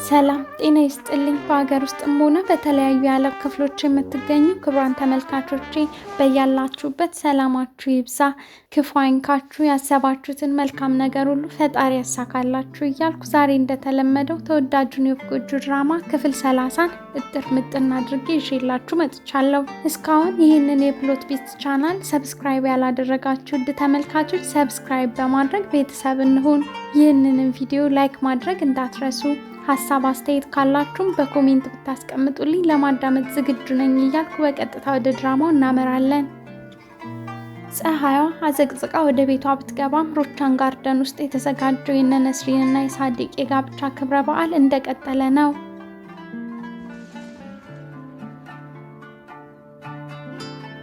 ሰላም ጤና ይስጥልኝ። በሀገር ውስጥም ሆነ በተለያዩ የዓለም ክፍሎች የምትገኙ ክቡራን ተመልካቾቼ በያላችሁበት ሰላማችሁ ይብዛ፣ ክፉ አይንካችሁ፣ ያሰባችሁትን መልካም ነገር ሁሉ ፈጣሪ ያሳካላችሁ እያልኩ ዛሬ እንደተለመደው ተወዳጁን የወፍ ጎጆ ድራማ ክፍል 30ን እጥር ምጥን አድርጌ ይዤላችሁ መጥቻለሁ። እስካሁን ይህንን የፕሎት ቤት ቻናል ሰብስክራይብ ያላደረጋችሁ ውድ ተመልካቾች ሰብስክራይብ በማድረግ ቤተሰብ እንሁን። ይህንን ቪዲዮ ላይክ ማድረግ እንዳትረሱ። ሀሳብ አስተያየት ካላችሁም በኮሜንት ብታስቀምጡልኝ ለማዳመጥ ዝግጁ ነኝ እያልኩ በቀጥታ ወደ ድራማው እናመራለን። ፀሐይዋ አዘቅዝቃ ወደ ቤቷ ብትገባም ሩቻን ጋርደን ውስጥ የተዘጋጀው የነ ነስሪንና የሳዲቅ የጋብቻ ክብረ በዓል እንደቀጠለ ነው።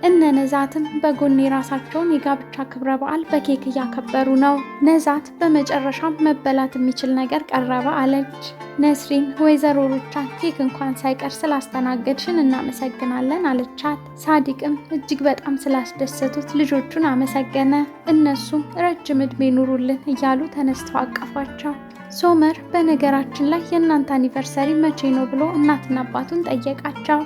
እነ ነዛትም በጎን የራሳቸውን የጋብቻ ክብረ በዓል በኬክ እያከበሩ ነው። ነዛት በመጨረሻም መበላት የሚችል ነገር ቀረበ አለች። ነስሪን ወይዘሮ ሩቻን ኬክ እንኳን ሳይቀር ስላስተናገድሽን እናመሰግናለን አለቻት። ሳዲቅም እጅግ በጣም ስላስደሰቱት ልጆቹን አመሰገነ። እነሱም ረጅም ዕድሜ ኑሩልን እያሉ ተነስተው አቀፏቸው። ሶመር በነገራችን ላይ የእናንተ አኒቨርሰሪ መቼ ነው ብሎ እናትና አባቱን ጠየቃቸው።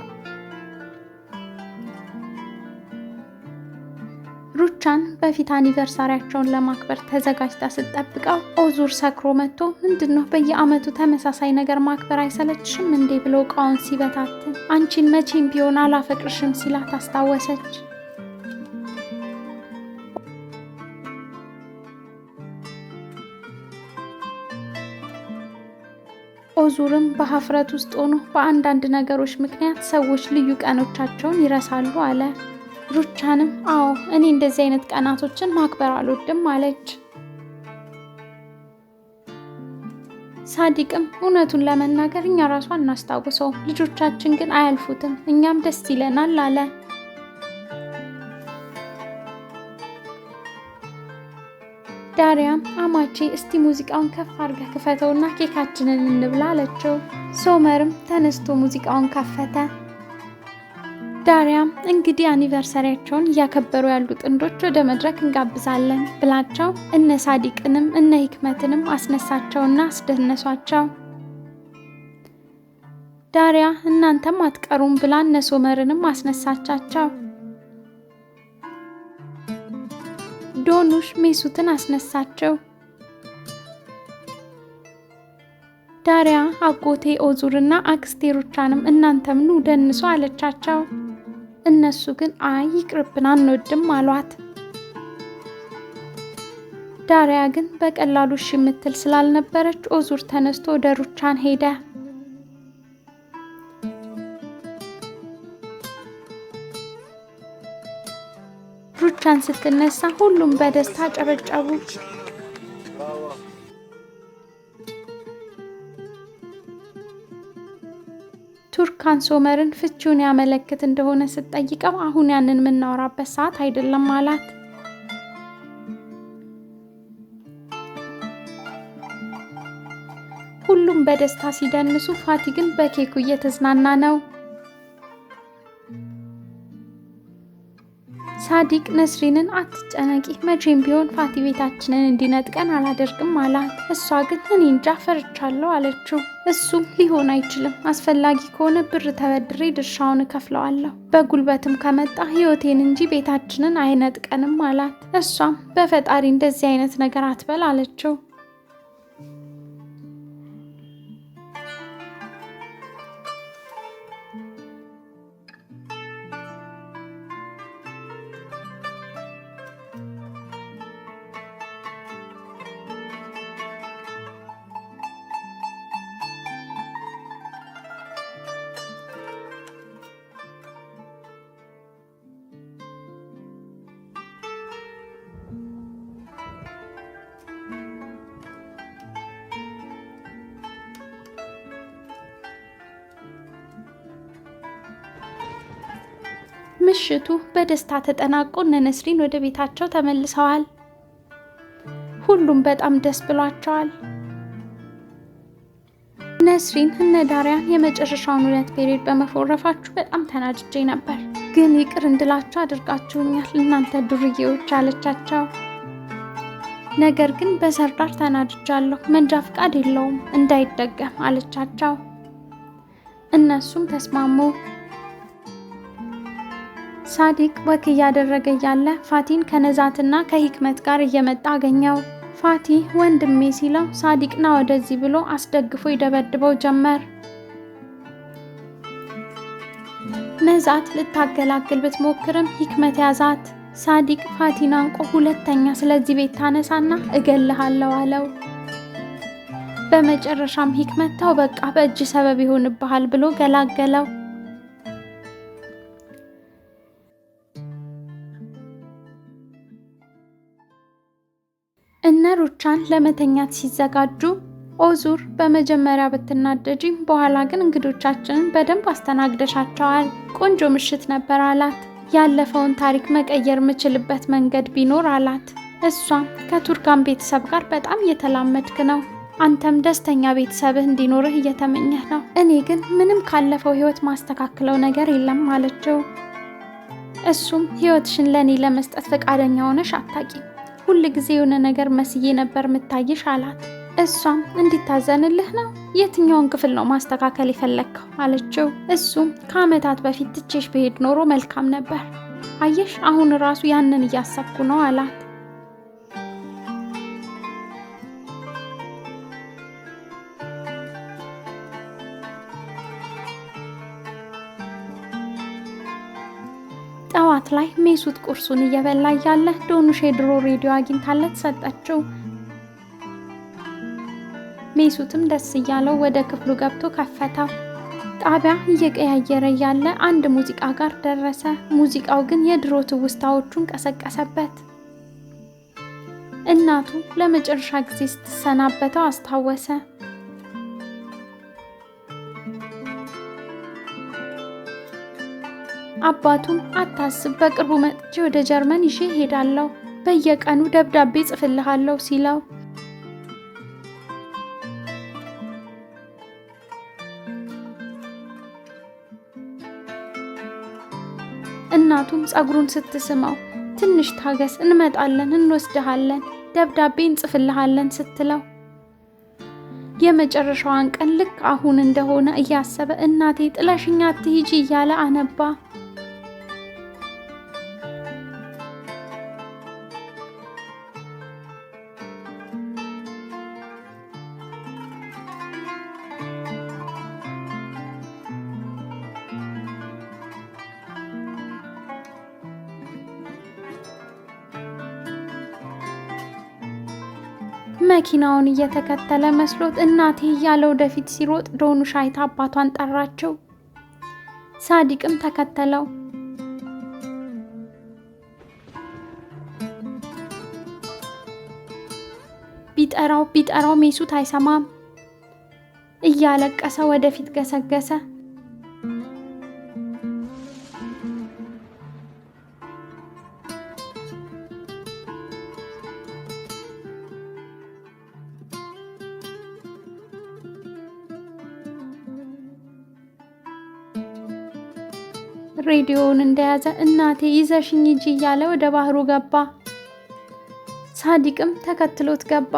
ሩቻን በፊት አኒቨርሳሪያቸውን ለማክበር ተዘጋጅታ ስትጠብቀው ኦዙር ሰክሮ መጥቶ ምንድነው በየአመቱ ተመሳሳይ ነገር ማክበር አይሰለችሽም እንዴ ብሎ እቃውን ሲበታትን አንቺን መቼም ቢሆን አላፈቅርሽም ሲላት አስታወሰች። ኦዙርም በሀፍረት ውስጥ ሆኖ በአንዳንድ ነገሮች ምክንያት ሰዎች ልዩ ቀኖቻቸውን ይረሳሉ አለ። ሩቻንም አዎ እኔ እንደዚህ አይነት ቀናቶችን ማክበር አልወድም አለች። ሳዲቅም እውነቱን ለመናገር እኛ ራሱ አናስታውሰው፣ ልጆቻችን ግን አያልፉትም፣ እኛም ደስ ይለናል አለ። ዳሪያም አማቼ እስቲ ሙዚቃውን ከፍ አድርገህ ክፈተውና ኬካችንን እንብላ አለችው። ሶመርም ተነስቶ ሙዚቃውን ከፈተ። ዳሪያም እንግዲህ አኒቨርሰሪያቸውን እያከበሩ ያሉ ጥንዶች ወደ መድረክ እንጋብዛለን ብላቸው እነ ሳዲቅንም እነ ሂክመትንም አስነሳቸውና አስደነሷቸው። ዳሪያ እናንተም አትቀሩም ብላ እነ ሶመርንም አስነሳቻቸው። ዶኑሽ ሜሱትን አስነሳቸው። ዳሪያ አጎቴ ኦዙርና አክስቴ ሩቻንም እናንተም ኑ ደንሱ አለቻቸው። እነሱ ግን አይ ይቅርብን አንወድም አሏት። ዳሪያ ግን በቀላሉ እሺ የምትል ስላልነበረች ኦዙር ተነስቶ ወደ ሩቻን ሄደ። ሩቻን ስትነሳ ሁሉም በደስታ ጨበጨቡ። ቱርካን ሶመርን ፍቺውን ያመለክት እንደሆነ ስትጠይቀው አሁን ያንን የምናወራበት ሰዓት አይደለም አላት። ሁሉም በደስታ ሲደንሱ ፋቲ ግን በኬኩ እየተዝናና ነው። ሳዲቅ ነስሪንን አትጨነቂ፣ መቼም ቢሆን ፋቲ ቤታችንን እንዲነጥቀን አላደርግም አላት። እሷ ግን እኔ እንጃ ፈርቻለሁ አለችው። እሱም ሊሆን አይችልም፣ አስፈላጊ ከሆነ ብር ተበድሬ ድርሻውን እከፍለዋለሁ፣ በጉልበትም ከመጣ ህይወቴን እንጂ ቤታችንን አይነጥቀንም አላት። እሷም በፈጣሪ እንደዚህ አይነት ነገር አትበል አለችው። ምሽቱ በደስታ ተጠናቆ እነ ነስሪን ወደ ቤታቸው ተመልሰዋል። ሁሉም በጣም ደስ ብሏቸዋል። ነስሪን እነ ዳሪያን የመጨረሻውን 2 ፔሪዮድ በመፎረፋችሁ በጣም ተናድጄ ነበር፣ ግን ይቅር እንድላችሁ አድርጋችሁኛል እናንተ ዱርዬዎች አለቻቸው። ነገር ግን በሰርዳር ተናድጃለሁ፣ መንጃ ፍቃድ የለውም እንዳይደገም አለቻቸው። እነሱም ተስማሙ። ሳዲቅ ወክ እያደረገ ያለ ፋቲን ከነዛትና ከሂክመት ጋር እየመጣ አገኘው። ፋቲ ወንድሜ ሲለው ሳዲቅና ወደዚህ ብሎ አስደግፎ ይደበድበው ጀመር። ነዛት ልታገላግል ብትሞክርም ሂክመት ያዛት። ሳዲቅ ፋቲን አንቆ ሁለተኛ ስለዚህ ቤት ታነሳና እገልሃለሁ አለው። በመጨረሻም ሂክመት ተው በቃ በእጅ ሰበብ ይሆንብሃል ብሎ ገላገለው። እነ ሩቻን ለመተኛት ሲዘጋጁ ኦዙር በመጀመሪያ ብትናደጂም በኋላ ግን እንግዶቻችንን በደንብ አስተናግደሻቸዋል፣ ቆንጆ ምሽት ነበር አላት። ያለፈውን ታሪክ መቀየር የምችልበት መንገድ ቢኖር አላት። እሷም ከቱርካን ቤተሰብ ጋር በጣም እየተላመድክ ነው፣ አንተም ደስተኛ ቤተሰብህ እንዲኖርህ እየተመኘህ ነው። እኔ ግን ምንም ካለፈው ህይወት ማስተካክለው ነገር የለም አለችው። እሱም ህይወትሽን ለኔ ለመስጠት ፈቃደኛ ሆነሽ አታቂም፣ ሁል ጊዜ የሆነ ነገር መስዬ ነበር ምታይሽ አላት። እሷም እንዲታዘንልህ ነው፣ የትኛውን ክፍል ነው ማስተካከል የፈለግከው አለችው። እሱም ከአመታት በፊት ትቼሽ በሄድ ኖሮ መልካም ነበር፣ አየሽ አሁን ራሱ ያንን እያሰብኩ ነው አላት። ጠዋት ላይ ሜሱት ቁርሱን እየበላ ያለ ዶኑሽ የድሮ ሬዲዮ አግኝታለት ሰጠችው። ሜሱትም ደስ እያለው ወደ ክፍሉ ገብቶ ከፈተው። ጣቢያ እየቀያየረ ያለ አንድ ሙዚቃ ጋር ደረሰ። ሙዚቃው ግን የድሮ ትውስታዎቹን ቀሰቀሰበት። እናቱ ለመጨረሻ ጊዜ ስትሰናበተው አስታወሰ። አባቱም አታስብ፣ በቅርቡ መጥቼ ወደ ጀርመን ይዤ ሄዳለሁ፣ በየቀኑ ደብዳቤ ጽፍልሃለሁ ሲለው እናቱም ጸጉሩን ስትስመው ትንሽ ታገስ፣ እንመጣለን፣ እንወስድሃለን፣ ደብዳቤ እንጽፍልሃለን ስትለው የመጨረሻዋን ቀን ልክ አሁን እንደሆነ እያሰበ እናቴ ጥለሽኛ አትሂጂ እያለ አነባ። መኪናውን እየተከተለ መስሎት እናቴ እያለ ወደፊት ሲሮጥ ዶኑሽ አይታ አባቷን ጠራቸው። ሳዲቅም ተከተለው። ቢጠራው ሜሱት አይሰማም። እያለቀሰ ወደፊት ገሰገሰ። ሬዲዮውን እንደያዘ እናቴ ይዘሽኝ ሂጂ እያለ ወደ ባህሩ ገባ። ሳዲቅም ተከትሎት ገባ።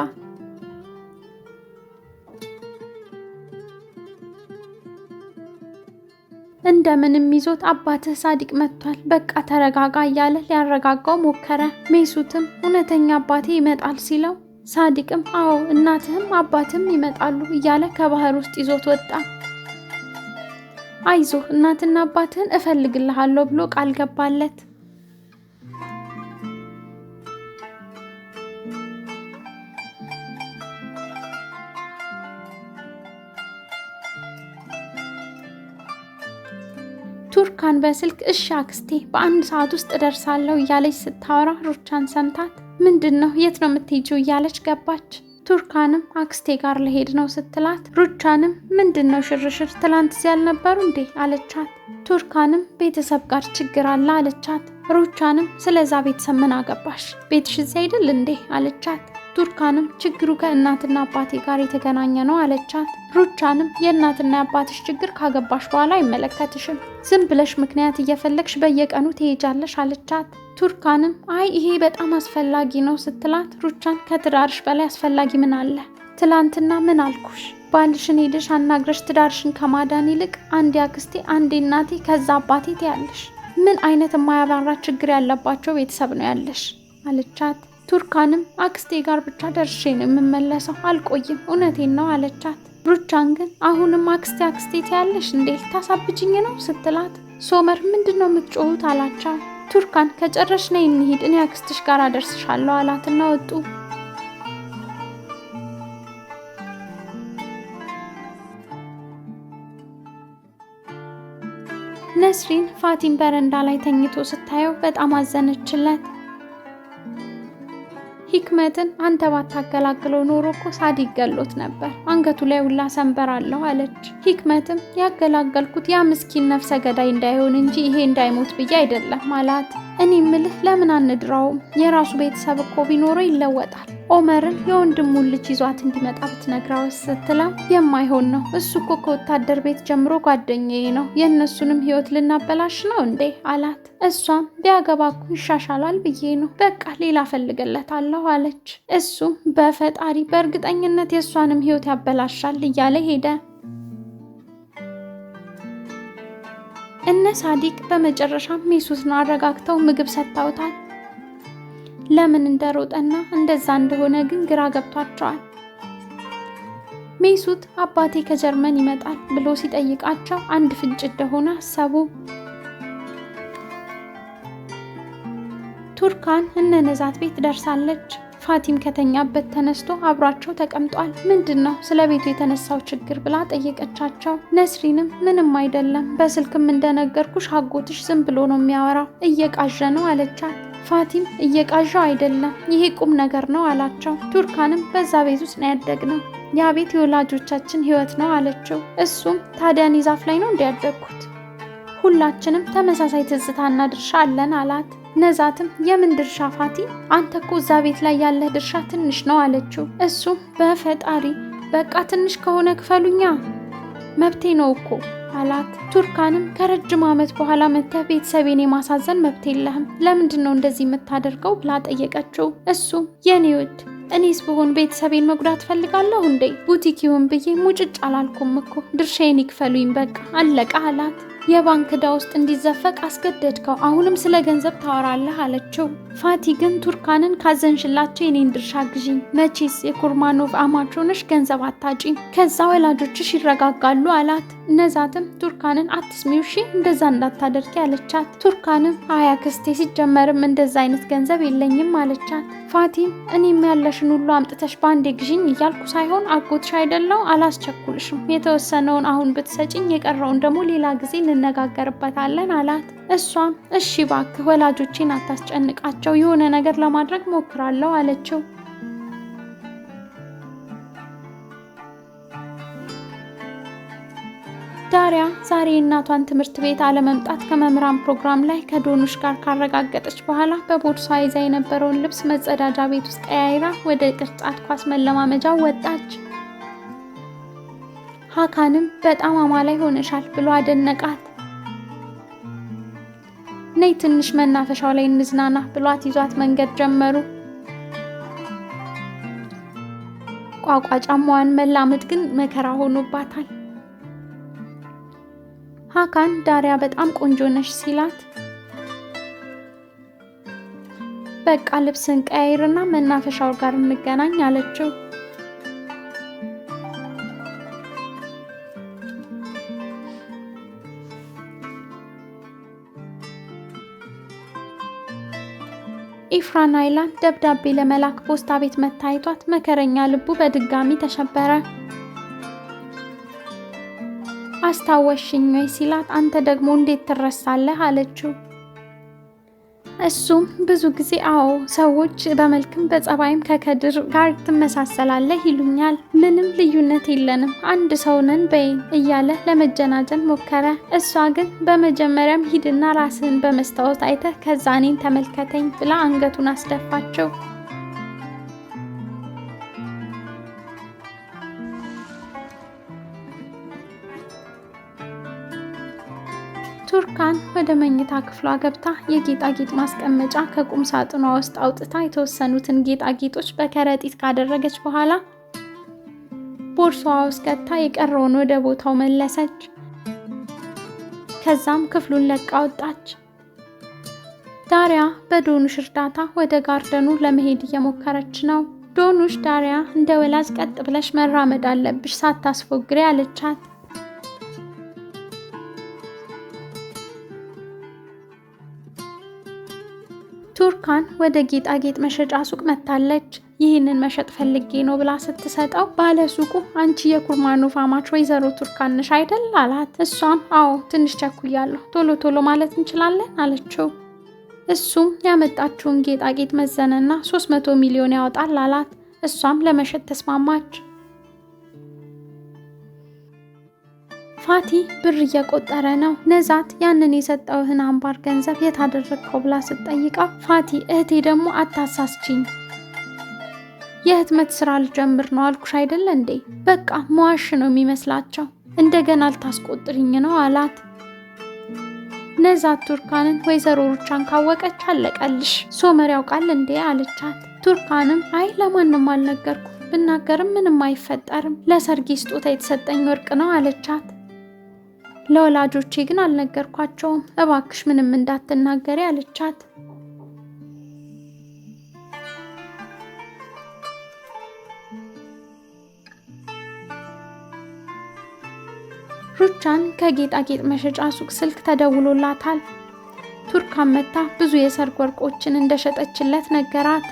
እንደምንም ይዞት አባትህ ሳዲቅ መጥቷል፣ በቃ ተረጋጋ እያለ ሊያረጋጋው ሞከረ። ሜሱትም እውነተኛ አባቴ ይመጣል ሲለው ሳዲቅም አዎ እናትህም አባትህም ይመጣሉ እያለ ከባህር ውስጥ ይዞት ወጣ። አይዞህ እናትና አባትህን እፈልግልሃለሁ ብሎ ቃል ገባለት። ቱርካን በስልክ እሺ አክስቴ በአንድ ሰዓት ውስጥ እደርሳለሁ እያለች ስታወራ ሩቻን ሰምታት ምንድነው የት ነው የምትሄጂው እያለች ገባች። ቱርካንም አክስቴ ጋር ለሄድ ነው ስትላት ሩቻንም ምንድነው ሽርሽር ትላንት እዚህ አልነበሩ እንዴ አለቻት። ቱርካንም ቤተሰብ ጋር ችግር አለ አለቻት። ሩቻንም ስለዛ ቤተሰብ ምን አገባሽ ቤትሽ እዚህ አይደል እንዴ አለቻት። ቱርካንም ችግሩ ከእናትና አባቴ ጋር የተገናኘ ነው አለቻት። ሩቻንም የእናትና አባትሽ ችግር ካገባሽ በኋላ አይመለከትሽም፣ ዝም ብለሽ ምክንያት እየፈለግሽ በየቀኑ ትሄጃለሽ አለቻት። ቱርካንም አይ ይሄ በጣም አስፈላጊ ነው ስትላት ሩቻን ከትዳርሽ በላይ አስፈላጊ ምን አለ? ትላንትና ምን አልኩሽ? ባልሽን ሄደሽ አናግረሽ ትዳርሽን ከማዳን ይልቅ አንዴ አክስቴ አንዴ እናቴ ከዛ አባቴ ትያለሽ። ምን አይነት የማያባራ ችግር ያለባቸው ቤተሰብ ነው ያለሽ አለቻት። ቱርካንም አክስቴ ጋር ብቻ ደርሼ ነው የምመለሰው አልቆይም፣ እውነቴን ነው አለቻት። ሩቻን ግን አሁንም አክስቴ አክስቴ ትያለሽ እንዴ ታሳብጅኝ ነው ስትላት ሶመር ምንድነው የምትጮሁት አላቻት። ቱርካን ከጨረሽ ነይ እንሂድ እኔ አክስትሽ ጋር አደርስሻለሁ አላትና ወጡ። ነስሪን ፋቲም በረንዳ ላይ ተኝቶ ስታየው በጣም አዘነችለት። ሂክመትን አንተ ባታገላግለው ኖሮ እኮ ሳዲቅ ገሎት ነበር፣ አንገቱ ላይ ሁላ ሰንበር አለው አለች። ሂክመትም ያገላገልኩት ያ ምስኪን ነፍሰ ገዳይ እንዳይሆን እንጂ ይሄ እንዳይሞት ብዬ አይደለም አላት። እኔ ምልህ ለምን አንድራውም? የራሱ ቤተሰብ እኮ ቢኖረው ይለወጣል። ኦመርን የወንድሙን ልጅ ይዟት እንዲመጣ ብትነግራው ስትለው የማይሆን ነው፣ እሱ እኮ ከወታደር ቤት ጀምሮ ጓደኛዬ ነው፣ የእነሱንም ህይወት ልናበላሽ ነው እንዴ አላት። እሷም ቢያገባኩ ይሻሻላል ብዬ ነው፣ በቃ ሌላ ፈልግለታለሁ አለች። እሱም በፈጣሪ በእርግጠኝነት የእሷንም ህይወት ያበላሻል እያለ ሄደ። እነ ሳዲቅ በመጨረሻ ሜሱትን አረጋግተው ምግብ ሰጥተውታል። ለምን እንደሮጠና እንደዛ እንደሆነ ግን ግራ ገብቷቸዋል። ሜሱት አባቴ ከጀርመን ይመጣል ብሎ ሲጠይቃቸው አንድ ፍንጭ እንደሆነ አሰቡ። ቱርካን እነ ነዛት ቤት ደርሳለች። ፋቲም ከተኛበት ተነስቶ አብሯቸው ተቀምጧል። ምንድነው ስለ ቤቱ የተነሳው ችግር ብላ ጠየቀቻቸው። ነስሪንም ምንም አይደለም፣ በስልክም እንደነገርኩሽ አጎትሽ ዝም ብሎ ነው የሚያወራው፣ እየቃዠ ነው አለቻት። ፋቲም እየቃዠው አይደለም ይሄ ቁም ነገር ነው አላቸው። ቱርካንም በዛ ቤት ውስጥ ነው ያደግነው፣ ያ ቤት የወላጆቻችን ህይወት ነው አለችው። እሱም ታዲያ እኔ ዛፍ ላይ ነው እንዲያደግኩት፣ ሁላችንም ተመሳሳይ ትዝታና ድርሻ አለን አላት። ነዛትም የምን ድርሻ ፋቲ? አንተ እኮ እዛ ቤት ላይ ያለ ድርሻ ትንሽ ነው አለችው። እሱም በፈጣሪ በቃ ትንሽ ከሆነ ክፈሉኛ መብቴ ነው እኮ አላት። ቱርካንም ከረጅም ዓመት በኋላ መጥተህ ቤተሰቤን የማሳዘን መብት የለህም፣ ለምንድን ነው እንደዚህ የምታደርገው ብላ ጠየቀችው። እሱም የኔ ውድ እኔስ ብሆን ቤተሰቤን መጉዳት ፈልጋለሁ እንዴ? ቡቲክ ይሁን ብዬ ሙጭጭ አላልኩም እኮ፣ ድርሻዬን ይክፈሉኝ በቃ አለቀ አላት። የባንክ ዕዳ ውስጥ እንዲዘፈቅ አስገደድከው፣ አሁንም ስለ ገንዘብ ታወራለህ አለችው። ፋቲ ግን ቱርካንን ካዘንሽላቸው የኔን ድርሻ ግዢኝ፣ መቼስ የኩርማኖቭ አማች ሆነሽ ገንዘብ አታጪም፣ ከዛ ወላጆችሽ ይረጋጋሉ አላት። ነዛትም ቱርካንን አትስሚው እሺ፣ እንደዛ እንዳታደርጊ አለቻት። ቱርካንም አይ አክስቴ ሲጀመርም እንደዛ አይነት ገንዘብ የለኝም አለቻት። ፋቲም እኔም ያለሽን ሁሉ አምጥተሽ ባንዴ ግዢኝ እያልኩ ሳይሆን አጎትሽ አይደለው፣ አላስቸኩልሽም፣ የተወሰነውን አሁን ብትሰጪኝ የቀረውን ደግሞ ሌላ ጊዜ እንነጋገርበታለን አላት። እሷም እሺ ባክህ ወላጆቼን አታስጨንቃቸው፣ የሆነ ነገር ለማድረግ ሞክራለሁ አለችው። ዳሪያ ዛሬ እናቷን ትምህርት ቤት አለመምጣት ከመምህራን ፕሮግራም ላይ ከዶኑሽ ጋር ካረጋገጠች በኋላ በቦርሷ ይዛ የነበረውን ልብስ መጸዳጃ ቤት ውስጥ ቀያይራ ወደ ቅርጫት ኳስ መለማመጃ ወጣች። ሀካንም በጣም አማላይ ሆነሻል ብሎ አደነቃት። ነይ ትንሽ መናፈሻው ላይ እንዝናና ብሏት ይዟት መንገድ ጀመሩ። ቋቋጫማዋን መላመድ ግን መከራ ሆኖባታል። ሀካን ዳሪያ በጣም ቆንጆ ነሽ ሲላት በቃ ልብስን ቀያይርና መናፈሻው ጋር እንገናኝ አለችው። ኢፍራን አይላን ደብዳቤ ለመላክ ፖስታ ቤት መታየቷት መከረኛ ልቡ በድጋሚ ተሸበረ። አስታወሽኝ ወይ ሲላት አንተ ደግሞ እንዴት ትረሳለህ አለችው። እሱም ብዙ ጊዜ አዎ ሰዎች በመልክም በጸባይም ከከድር ጋር ትመሳሰላለህ ይሉኛል፣ ምንም ልዩነት የለንም አንድ ሰው ነን በይን እያለ ለመጀናጀን ሞከረ። እሷ ግን በመጀመሪያም ሂድና ራስህን በመስታወት አይተህ ከዛ እኔን ተመልከተኝ ብላ አንገቱን አስደፋቸው። ቱርካን ወደ መኝታ ክፍሏ ገብታ የጌጣጌጥ ማስቀመጫ ከቁም ሳጥኗ ውስጥ አውጥታ የተወሰኑትን ጌጣጌጦች በከረጢት ካደረገች በኋላ ቦርሳዋ ውስጥ ከታ የቀረውን ወደ ቦታው መለሰች። ከዛም ክፍሉን ለቃ ወጣች። ዳሪያ በዶኑሽ እርዳታ ወደ ጋርደኑ ለመሄድ እየሞከረች ነው። ዶኑሽ ዳሪያ እንደ ወላጅ ቀጥ ብለሽ መራመድ አለብሽ ሳታስፎግሪ አለቻት። ቱርካን ወደ ጌጣጌጥ መሸጫ ሱቅ መታለች። ይህንን መሸጥ ፈልጌ ነው ብላ ስትሰጠው ባለ ሱቁ አንቺ የኩርማኖቭ አማች ወይዘሮ ቱርካን ነሽ አይደል አላት። እሷም አዎ ትንሽ ቸኩያለሁ፣ ቶሎ ቶሎ ማለት እንችላለን አለችው። እሱም ያመጣችውን ጌጣጌጥ መዘነና 300 ሚሊዮን ያወጣል አላት። እሷም ለመሸጥ ተስማማች። ፋቲ ብር እየቆጠረ ነው። ነዛት ያንን የሰጠውህን አምባር ገንዘብ የት አደረግከው ብላ ስትጠይቀው ፋቲ እህቴ ደግሞ አታሳስችኝ፣ የህትመት ስራ ልጀምር ነው አልኩሽ አይደለ እንዴ? በቃ መዋሽ ነው የሚመስላቸው፣ እንደገና ልታስቆጥሪኝ ነው አላት። ነዛት ቱርካንን ወይዘሮ ሩቻን ካወቀች አለቀልሽ፣ ሶመር ያውቃል እንዴ አለቻት። ቱርካንም አይ ለማንም አልነገርኩ፣ ብናገርም ምንም አይፈጠርም፣ ለሰርጌ ስጦታ የተሰጠኝ ወርቅ ነው አለቻት። ለወላጆቼ ግን አልነገርኳቸውም፣ እባክሽ ምንም እንዳትናገሪ አለቻት። ሩቻን ከጌጣጌጥ መሸጫ ሱቅ ስልክ ተደውሎላታል። ቱርካን መታ ብዙ የሰርግ ወርቆችን እንደሸጠችለት ነገራት።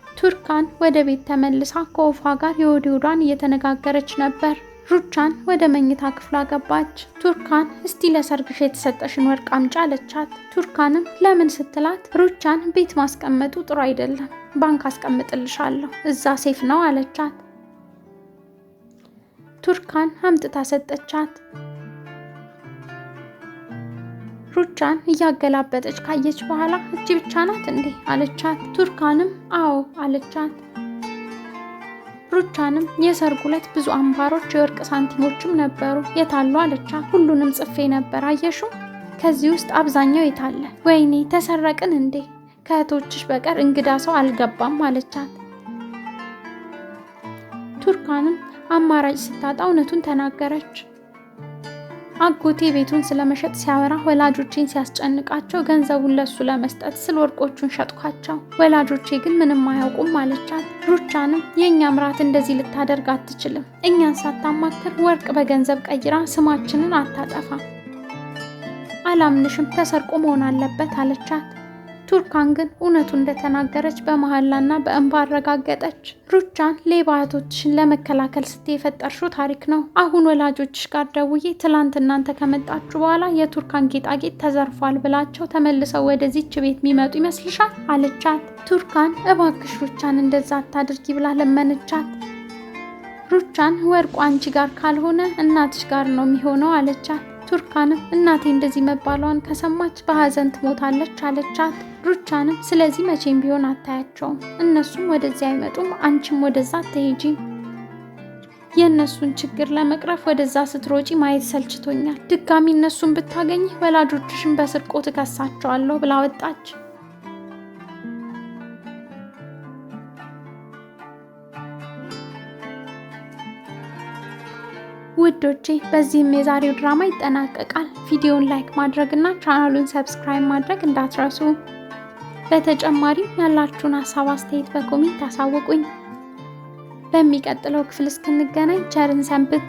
ቱርካን ወደ ቤት ተመልሳ ከወፏ ጋር የወዲውዷን እየተነጋገረች ነበር። ሩቻን ወደ መኝታ ክፍሏ ገባች። ቱርካን እስቲ ለሰርግሽ የተሰጠሽን ወርቅ አምጪ አለቻት። ቱርካንም ለምን ስትላት ሩቻን ቤት ማስቀመጡ ጥሩ አይደለም፣ ባንክ አስቀምጥልሻለሁ፣ እዛ ሴፍ ነው አለቻት። ቱርካን አምጥታ ሰጠቻት። ሩቻን እያገላበጠች ካየች በኋላ እቺ ብቻ ናት እንዴ አለቻት። ቱርካንም አዎ አለቻት። ሩቻንም የሰርጉ ዕለት ብዙ አምባሮች የወርቅ ሳንቲሞችም ነበሩ፣ የታሉ አለቻት። ሁሉንም ጽፌ ነበር አየሽው፣ ከዚህ ውስጥ አብዛኛው የታለ? ወይኔ ተሰረቅን እንዴ፣ ከእህቶችሽ በቀር እንግዳ ሰው አልገባም አለቻት። ቱርካንም አማራጭ ስታጣ እውነቱን ተናገረች። አጎቴ ቤቱን ስለመሸጥ ሲያወራ ወላጆቼን ሲያስጨንቃቸው ገንዘቡን ለሱ ለመስጠት ስለ ወርቆቹን ሸጥኳቸው፣ ወላጆቼ ግን ምንም አያውቁም አለቻት። ሩቻንም የእኛ ምራት እንደዚህ ልታደርግ አትችልም፣ እኛን ሳታማክር ወርቅ በገንዘብ ቀይራ ስማችንን አታጠፋ፣ አላምንሽም፣ ተሰርቆ መሆን አለበት አለቻት። ቱርካን ግን እውነቱ እንደተናገረች በመሐላና በእንባ አረጋገጠች። ሩቻን ሌባ እህቶችሽን ለመከላከል ስትይ የፈጠርሽው ታሪክ ነው። አሁን ወላጆችሽ ጋር ደውዬ ትላንት እናንተ ከመጣችሁ በኋላ የቱርካን ጌጣጌጥ ተዘርፏል ብላቸው ተመልሰው ወደዚች ቤት የሚመጡ ይመስልሻል አለቻት። ቱርካን እባክሽ ሩቻን እንደዛ አታድርጊ ብላ ለመነቻት። ሩቻን ወርቁ አንቺ ጋር ካልሆነ እናትሽ ጋር ነው የሚሆነው አለቻት። ቱርካንም እናቴ እንደዚህ መባሏን ከሰማች በሐዘን ትሞታለች አለቻት። ሩቻንም ስለዚህ መቼም ቢሆን አታያቸውም፣ እነሱም ወደዚህ አይመጡም፣ አንቺም ወደዛ አትሄጂም፣ የእነሱን ችግር ለመቅረፍ ወደዛ ስትሮጪ ማየት ሰልችቶኛል፣ ድጋሚ እነሱን ብታገኝ ወላጆችሽን በስርቆት እከሳቸዋለሁ ብላ ወጣች። ውዶቼ በዚህም የዛሬው ድራማ ይጠናቀቃል። ቪዲዮውን ላይክ ማድረግና ቻናሉን ሰብስክራይብ ማድረግ እንዳትረሱ። በተጨማሪም ያላችሁን ሀሳብ አስተያየት በኮሜንት አሳውቁኝ። በሚቀጥለው ክፍል እስክንገናኝ ቸርን ሰንብት።